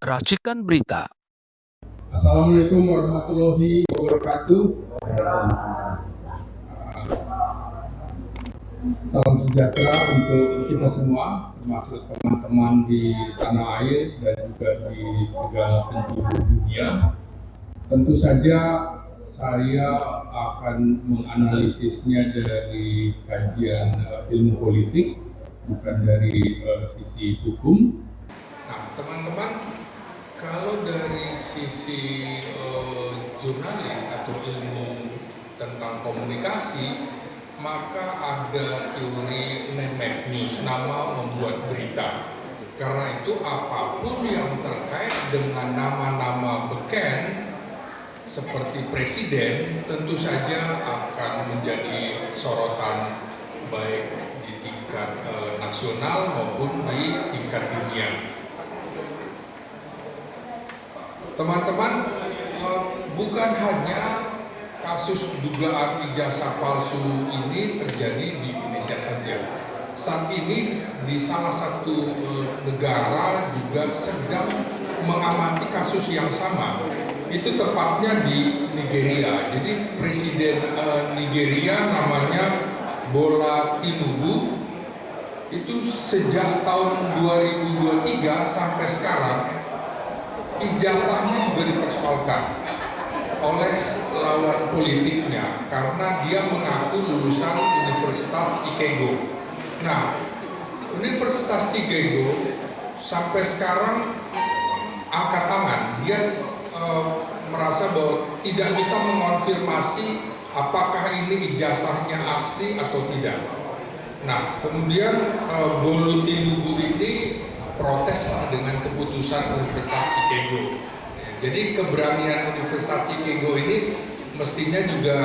Racikan Berita. Assalamualaikum warahmatullahi wabarakatuh. Salam sejahtera untuk kita semua, termasuk teman-teman di tanah air dan juga di segala penjuru dunia. Tentu saja saya akan menganalisisnya dari kajian ilmu politik, bukan dari sisi hukum. Nah, teman-teman, kalau dari sisi jurnalis atau ilmu tentang komunikasi, maka ada teori name news, nama membuat berita. Karena itu apapun yang terkait dengan nama-nama beken seperti presiden tentu saja akan menjadi sorotan baik di tingkat nasional maupun di tingkat dunia. Teman-teman, bukan hanya kasus dugaan ijazah palsu ini terjadi di Indonesia saja. Saat ini di salah satu negara juga sedang mengamati kasus yang sama. Itu tepatnya di Nigeria. Jadi presiden Nigeria namanya Bola Tinubu itu sejak tahun 2023 sampai sekarang ijazahnya juga dipersoalkan oleh lawan politiknya karena dia mengaku lulusan Universitas Chicago. Nah, Universitas Chicago sampai sekarang angkat tangan. Dia merasa bahwa tidak bisa mengonfirmasi apakah ini ijazahnya asli atau tidak. Nah, kemudian Bolu Tinubu ini proteslah dengan keputusan Universitas Chicago. Jadi keberanian Universitas Chicago ini mestinya juga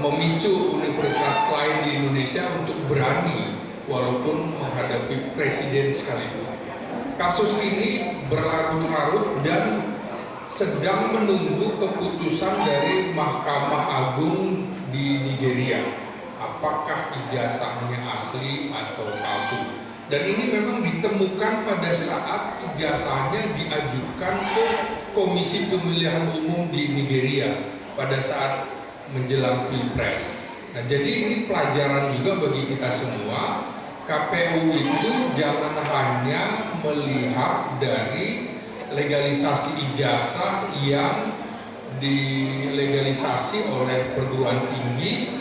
memicu universitas lain di Indonesia untuk berani walaupun menghadapi presiden sekalipun. Kasus ini berlarut-larut dan sedang menunggu keputusan dari Mahkamah Agung di Nigeria. Apakah ijazahnya asli atau palsu? Dan ini memang ditemukan pada saat ijazahnya diajukan ke Komisi Pemilihan Umum di Nigeria pada saat menjelang Pilpres. Nah, jadi ini pelajaran juga bagi kita semua. KPU itu jangan hanya melihat dari legalisasi ijazah yang dilegalisasi oleh perguruan tinggi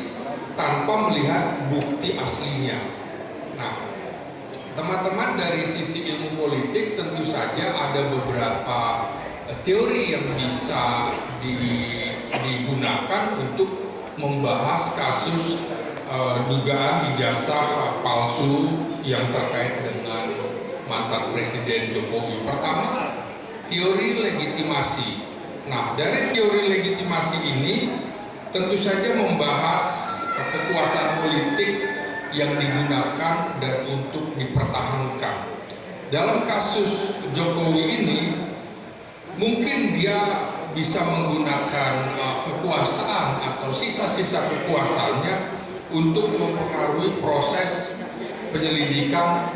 tanpa melihat bukti aslinya. Nah, teman-teman, dari sisi ilmu politik tentu saja ada beberapa teori yang bisa digunakan untuk membahas kasus dugaan ijazah palsu yang terkait dengan mantan Presiden Jokowi. Pertama, teori legitimasi. Nah, dari teori legitimasi ini tentu saja membahas kekuasaan politik yang digunakan dan untuk dipertahankan. Dalam kasus Jokowi ini, mungkin dia bisa menggunakan kekuasaan atau sisa-sisa kekuasaannya untuk mempengaruhi proses penyelidikan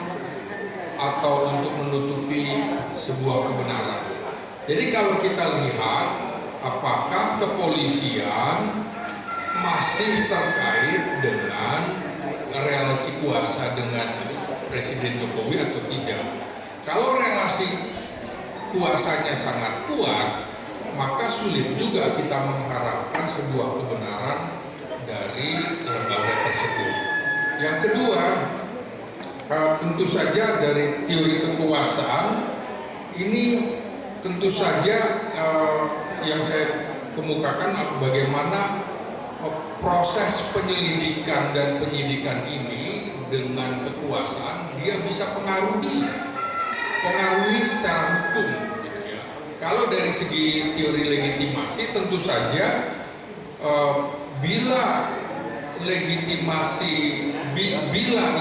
atau untuk menutupi sebuah kebenaran. Jadi kalau kita lihat apakah kepolisian masih terkait dengan relasi kuasa dengan Presiden Jokowi atau tidak. Kalau relasi kuasanya sangat kuat, maka sulit juga kita mengharapkan sebuah kebenaran dari lembaga tersebut. Yang kedua, tentu saja dari teori kekuasaan ini tentu saja yang saya kemukakan bagaimana proses penyelidikan dan penyidikan ini dengan kekuasaan dia bisa pengaruhi secara hukum, gitu ya. Kalau dari segi teori legitimasi tentu saja bila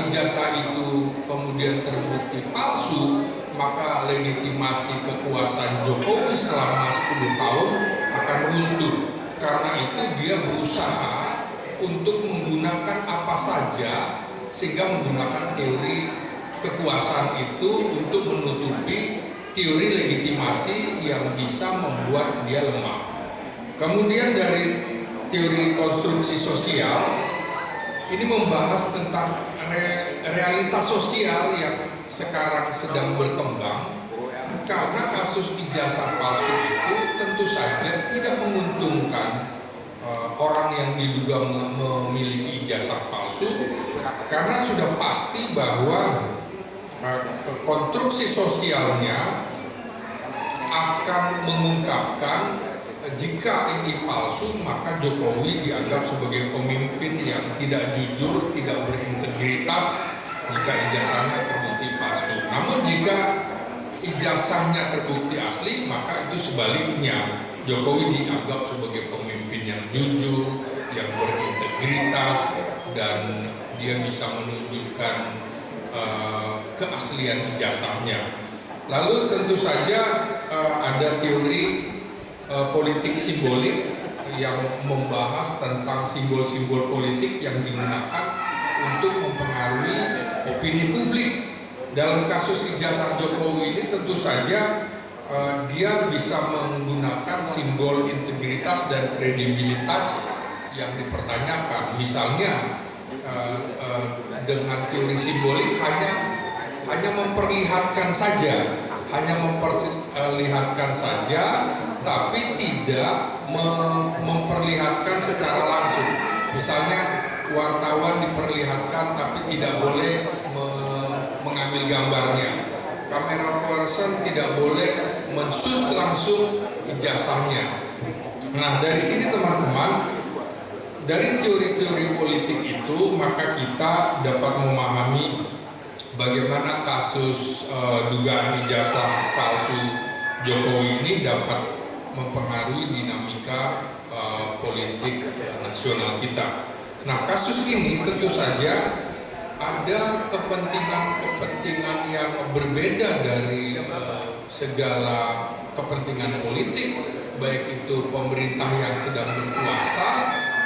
ijazah itu kemudian terbukti palsu, maka legitimasi kekuasaan Jokowi selama 10 tahun akan runtuh. Karena itu dia berusaha untuk menggunakan apa saja sehingga menggunakan teori kekuasaan itu untuk menutupi teori legitimasi yang bisa membuat dia lemah. Kemudian dari teori konstruksi sosial ini membahas tentang realitas sosial yang sekarang sedang berkembang, karena kasus ijazah palsu itu tentu saja tidak menguntungkan orang yang diduga memiliki ijazah palsu, karena sudah pasti bahwa konstruksi sosialnya akan mengungkapkan jika ini palsu maka Jokowi dianggap sebagai pemimpin yang tidak jujur, tidak berintegritas jika ijazahnya terbukti palsu. Namun jika ijazahnya terbukti asli, maka itu sebaliknya, Jokowi dianggap sebagai pemimpin yang jujur, yang berintegritas, dan dia bisa menunjukkan keaslian ijazahnya. Lalu tentu saja ada teori politik simbolik yang membahas tentang simbol-simbol politik yang digunakan untuk mempengaruhi opini publik. Dalam kasus ijazah Jokowi ini tentu saja dia bisa menggunakan simbol integritas dan kredibilitas yang dipertanyakan. Misalnya dengan teori simbolik hanya memperlihatkan saja, tapi tidak memperlihatkan secara langsung. Misalnya wartawan diperlihatkan tapi tidak boleh mengambil gambarnya. Kamera person tidak boleh men-shoot langsung ijazahnya. Nah, dari sini teman-teman, dari teori-teori politik itu maka kita dapat memahami bagaimana kasus dugaan ijazah palsu Jokowi ini dapat mempengaruhi dinamika politik nasional kita. Nah, kasus ini tentu saja ada kepentingan yang berbeda dari segala kepentingan politik, baik itu pemerintah yang sedang berkuasa,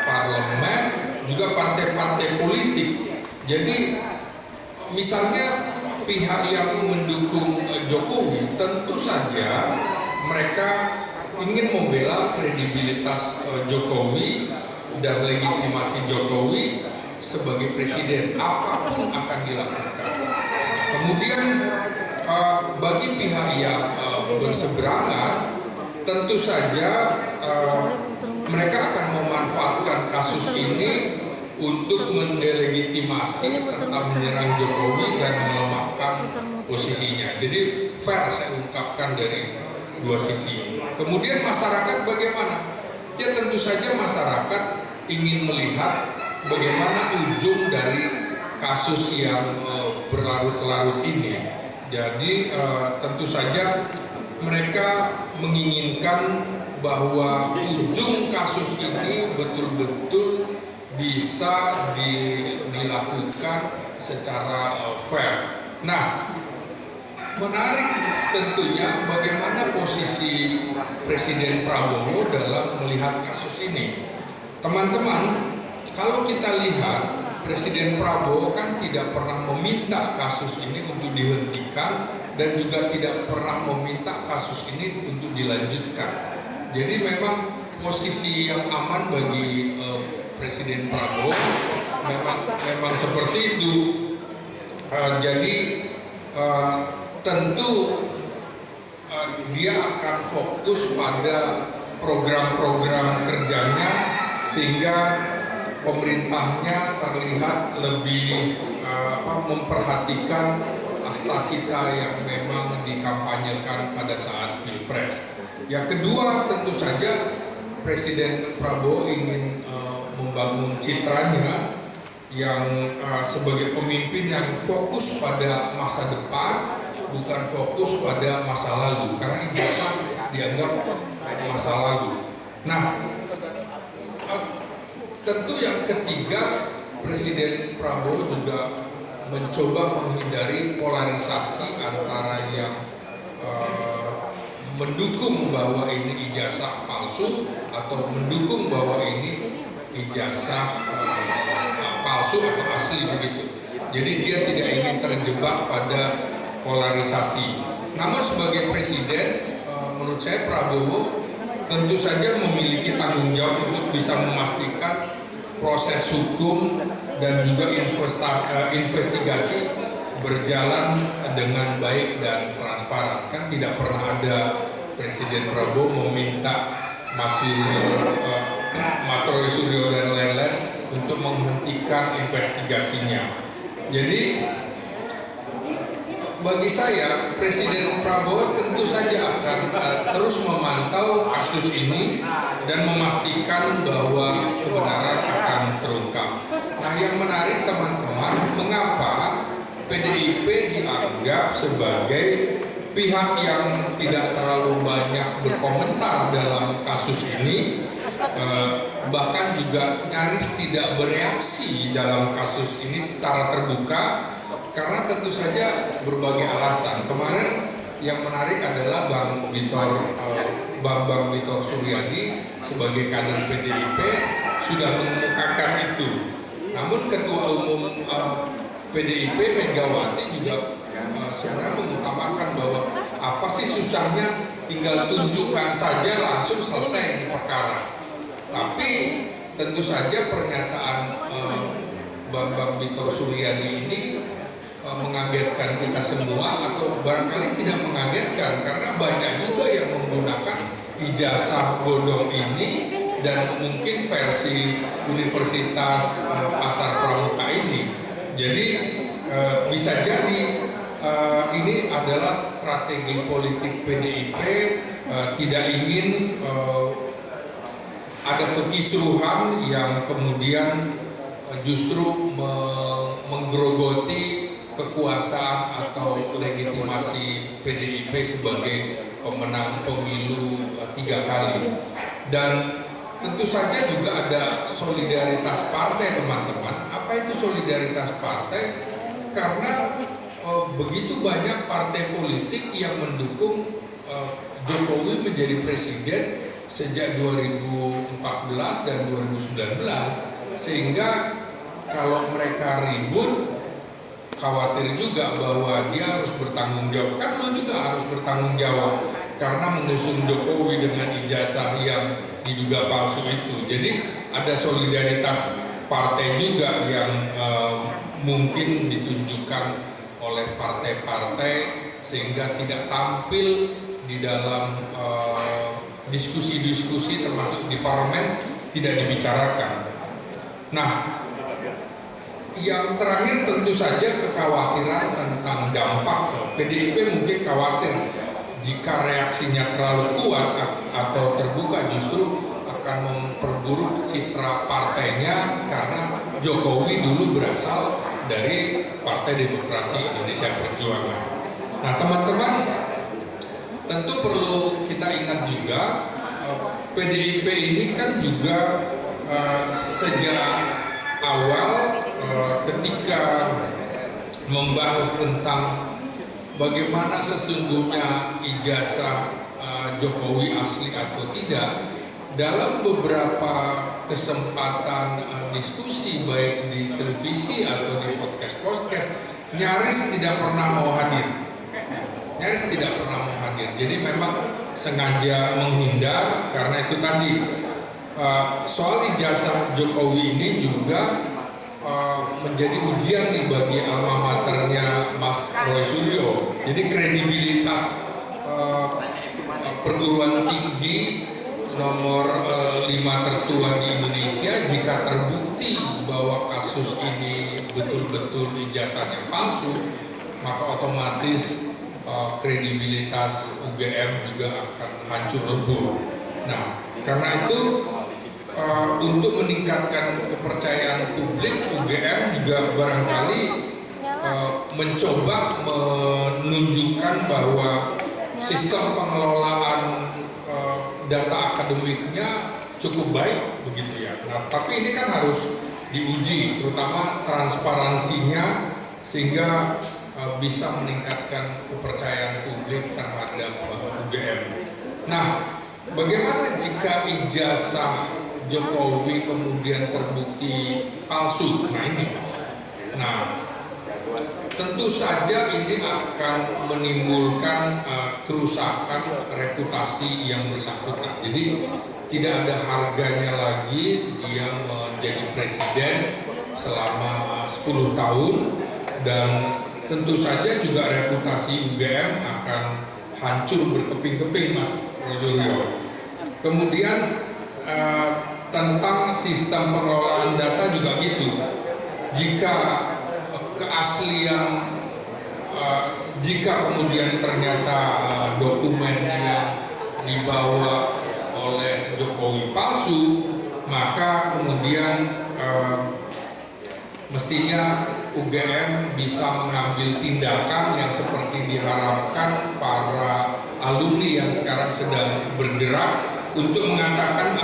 parlemen, juga partai-partai politik. Jadi misalnya pihak yang mendukung Jokowi tentu saja mereka ingin membela kredibilitas Jokowi dan legitimasi Jokowi sebagai presiden, apapun akan dilakukan. Kemudian bagi pihak yang berseberangan, tentu saja mereka akan memanfaatkan kasus ini untuk mendelegitimasi serta menyerang Jokowi dan melemahkan posisinya. Jadi fair saya ungkapkan dari dua sisi. Kemudian masyarakat bagaimana? Ya tentu saja masyarakat ingin melihat bagaimana ujung dari kasus yang berlarut-larut ini. Jadi tentu saja mereka menginginkan bahwa ujung kasus ini betul-betul bisa dilakukan secara fair. Nah, menarik tentunya bagaimana posisi Presiden Prabowo dalam melihat kasus ini. Teman-teman, kalau kita lihat Presiden Prabowo kan tidak pernah meminta kasus ini untuk dihentikan dan juga tidak pernah meminta kasus ini untuk dilanjutkan. Jadi memang posisi yang aman bagi Presiden Prabowo memang seperti itu. Jadi tentu dia akan fokus pada program-program kerjanya sehingga pemerintahnya terlihat lebih memperhatikan cita-cita yang memang dikampanyekan pada saat Pilpres. Yang kedua, tentu saja Presiden Prabowo ingin membangun citranya yang sebagai pemimpin yang fokus pada masa depan, bukan fokus pada masa lalu, karena ijazah dianggap masa lalu. Nah, tentu yang ketiga, Presiden Prabowo juga mencoba menghindari polarisasi antara yang mendukung bahwa ini ijazah palsu atau mendukung bahwa ini ijazah palsu atau asli begitu. Jadi dia tidak ingin terjebak pada polarisasi. Namun sebagai presiden, menurut saya Prabowo tentu saja memiliki tanggung jawab untuk bisa memastikan proses hukum dan juga investigasi berjalan dengan baik dan transparan. Kan tidak pernah ada Presiden Prabowo meminta Mas Roy Suryo dan lain-lain untuk menghentikan investigasinya. Jadi bagi saya, Presiden Prabowo tentu saja akan terus memantau kasus ini dan memastikan bahwa kebenaran akan terungkap. Nah, yang menarik teman-teman, mengapa PDIP dianggap sebagai pihak yang tidak terlalu banyak berkomentar dalam kasus ini, bahkan juga nyaris tidak bereaksi dalam kasus ini secara terbuka, karena tentu saja berbagai alasan. Kemarin yang menarik adalah Bambang Witor Suryadi sebagai kader PDIP sudah mengemukakan itu. Namun Ketua Umum PDIP Megawati juga sebenarnya mengutamakan bahwa apa sih susahnya, tinggal tunjukkan saja langsung selesai perkara. Tapi tentu saja pernyataan Bambang Witor Suryadi ini mengagetkan kita semua, atau barangkali tidak mengagetkan karena banyak juga yang menggunakan ijazah bodong ini dan mungkin versi Universitas Pasar Pramuka ini. Jadi bisa jadi ini adalah strategi politik PDIP, tidak ingin ada kekisruhan yang kemudian justru menggerogoti kekuasaan atau legitimasi PDIP sebagai pemenang pemilu 3 kali. Dan tentu saja juga ada solidaritas partai, teman-teman. Apa itu solidaritas partai? Karena begitu banyak partai politik yang mendukung Jokowi menjadi presiden sejak 2014 dan 2019, sehingga kalau mereka ribut, khawatir juga bahwa dia harus bertanggung jawab. Kan lo juga harus bertanggung jawab karena mengusung Jokowi dengan ijazah yang diduga palsu itu. Jadi ada solidaritas partai juga yang mungkin ditunjukkan oleh partai-partai sehingga tidak tampil di dalam diskusi-diskusi termasuk di parlemen, tidak dibicarakan. Nah, yang terakhir tentu saja kekhawatiran tentang dampak. PDIP mungkin khawatir jika reaksinya terlalu kuat atau terbuka justru akan memperburuk citra partainya, karena Jokowi dulu berasal dari Partai Demokrasi Indonesia Perjuangan. Nah, teman-teman, tentu perlu kita ingat juga PDIP ini kan juga sejak awal ketika membahas tentang bagaimana sesungguhnya ijazah Jokowi asli atau tidak, dalam beberapa kesempatan diskusi baik di televisi atau di podcast nyaris tidak pernah mau hadir. Jadi memang sengaja menghindar karena itu tadi. Soal ijazah Jokowi ini juga menjadi ujian nih bagi alma maternya Mas Roy Suryo. Jadi kredibilitas perguruan tinggi nomor 5 tertua di Indonesia, jika terbukti bahwa kasus ini betul-betul ijazahnya palsu, maka otomatis kredibilitas UGM juga akan hancur lebur. Nah, karena itu untuk meningkatkan kepercayaan publik, UGM juga barangkali mencoba menunjukkan bahwa sistem pengelolaan data akademiknya cukup baik begitu ya. Nah, tapi ini kan harus diuji, terutama transparansinya, sehingga bisa meningkatkan kepercayaan publik terhadap UGM. Nah, bagaimana jika ijazah Jokowi kemudian terbukti palsu? Nah, tentu saja ini akan menimbulkan kerusakan reputasi yang bersangkutan. Jadi tidak ada harganya lagi dia menjadi presiden selama 10 tahun, dan tentu saja juga reputasi UGM akan hancur berkeping-keping, Mas Rosario. Kemudian tentang sistem pengelolaan data juga gitu. Jika keaslian, jika kemudian ternyata dokumen yang dibawa oleh Jokowi palsu, maka kemudian mestinya UGM bisa mengambil tindakan yang seperti diharapkan para alumni yang sekarang sedang bergerak untuk mengatakan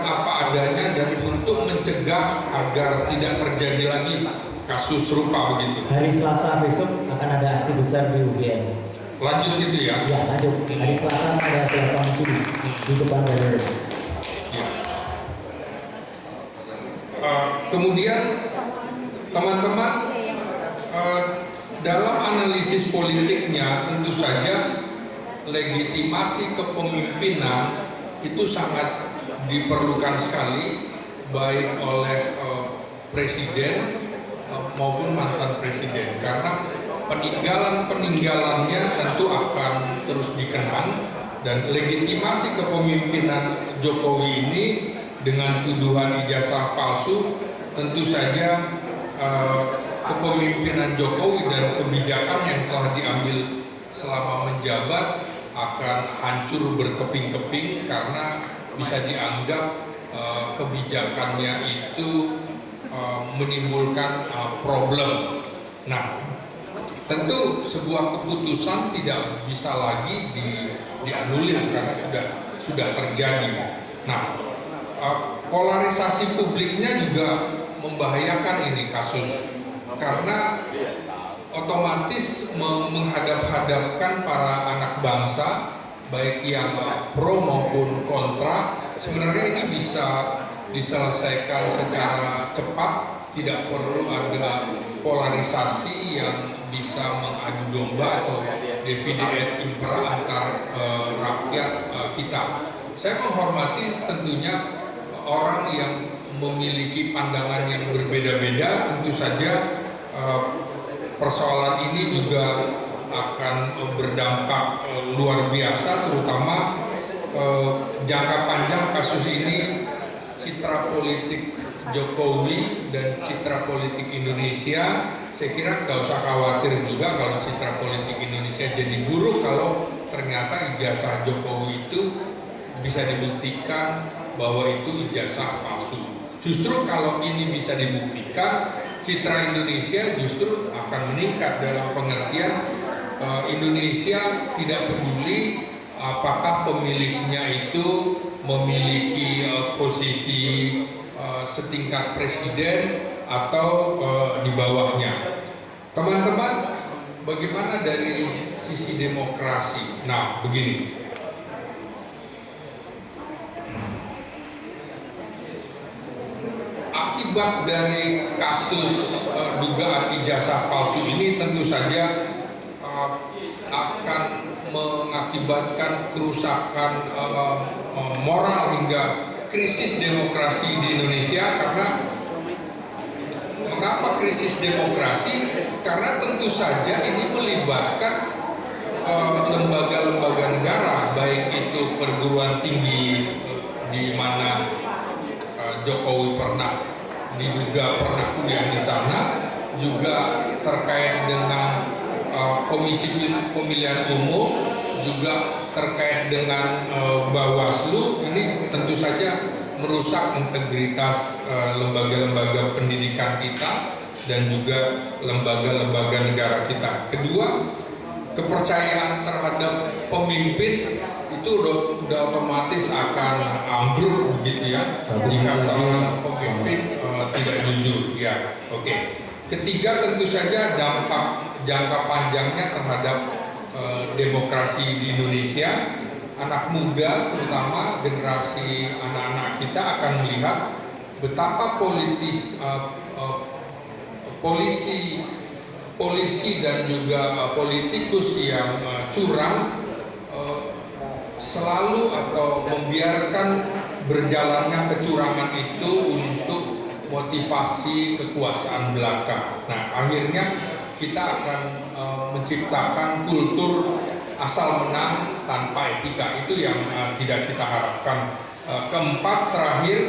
apa adanya dan untuk mencegah agar tidak terjadi lagi kasus serupa begitu. Hari Selasa besok akan ada aksi besar di UGM. Lanjut gitu ya? Ya, lanjut. Hari Selasa ada 8 Juli di depan Balai. Ya. Kemudian teman-teman, dalam analisis politiknya tentu saja legitimasi kepemimpinan itu sangat diperlukan sekali, baik oleh presiden maupun mantan presiden, karena peninggalannya tentu akan terus dikenang, dan legitimasi kepemimpinan Jokowi ini dengan tuduhan ijazah palsu tentu saja kepemimpinan Jokowi dan kebijakan yang telah diambil selama menjabat akan hancur berkeping-keping karena bisa dianggap kebijakannya itu menimbulkan problem. Nah, tentu sebuah keputusan tidak bisa lagi dianulir karena sudah terjadi. Nah, polarisasi publiknya juga membahayakan ini kasus, karena otomatis menghadap-hadapkan para anak bangsa, baik yang pro maupun kontra. Sebenarnya ini bisa diselesaikan secara cepat, tidak perlu ada polarisasi yang bisa mengadu domba atau divide et impera antar rakyat kita. Saya menghormati tentunya orang yang memiliki pandangan yang berbeda-beda. Tentu saja persoalan ini juga akan berdampak luar biasa, terutama jangka panjang kasus ini. Citra politik Jokowi dan citra politik Indonesia, saya kira nggak usah khawatir juga kalau citra politik Indonesia jadi buruk kalau ternyata ijazah Jokowi itu bisa dibuktikan bahwa itu ijazah palsu. Justru kalau ini bisa dibuktikan, citra Indonesia justru akan meningkat dalam pengertian Indonesia tidak peduli apakah pemiliknya itu memiliki posisi setingkat presiden atau di bawahnya. Teman-teman, bagaimana dari sisi demokrasi? Nah, begini. Akibat dari kasus dugaan ijazah palsu ini tentu saja akan mengakibatkan kerusakan moral hingga krisis demokrasi di Indonesia. Karena mengapa krisis demokrasi? Karena tentu saja ini melibatkan lembaga-lembaga negara, baik itu perguruan tinggi di mana Jokowi diduga pernah kuliah di sana, juga terkait dengan Komisi Pemilihan Umum, juga terkait dengan Bawaslu. Ini tentu saja merusak integritas lembaga-lembaga pendidikan kita dan juga lembaga-lembaga negara kita. Kedua, kepercayaan terhadap pemimpin itu udah otomatis akan ambruk begitu ya, jika seorang pemimpin tidak jujur ya. Oke. Ketiga, tentu saja dampak jangka panjangnya terhadap demokrasi di Indonesia. Anak muda, terutama generasi anak-anak kita, akan melihat betapa polisi dan juga politikus yang curang selalu atau membiarkan berjalannya kecurangan itu untuk motivasi kekuasaan belaka. Nah, akhirnya kita akan menciptakan kultur asal menang tanpa etika. Itu yang tidak kita harapkan. Keempat, terakhir,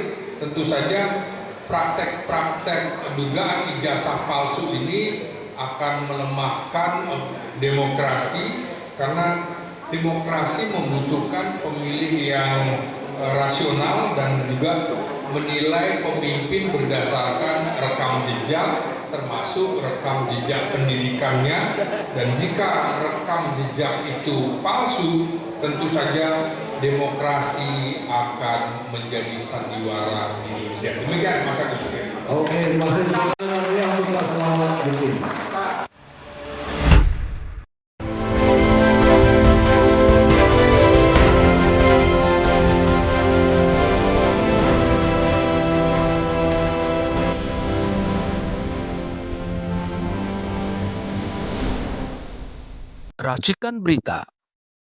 tentu saja praktek-praktek dugaan ijazah palsu ini akan melemahkan demokrasi, karena demokrasi membutuhkan pemilih yang rasional dan juga menilai pemimpin berdasarkan rekam jejak, termasuk rekam jejak pendidikannya. Dan jika rekam jejak itu palsu, tentu saja demokrasi akan menjadi sandiwara di Indonesia. Demikian Mas Agus. Oke, terima kasih yang telah selamat bikin. Racikan Berita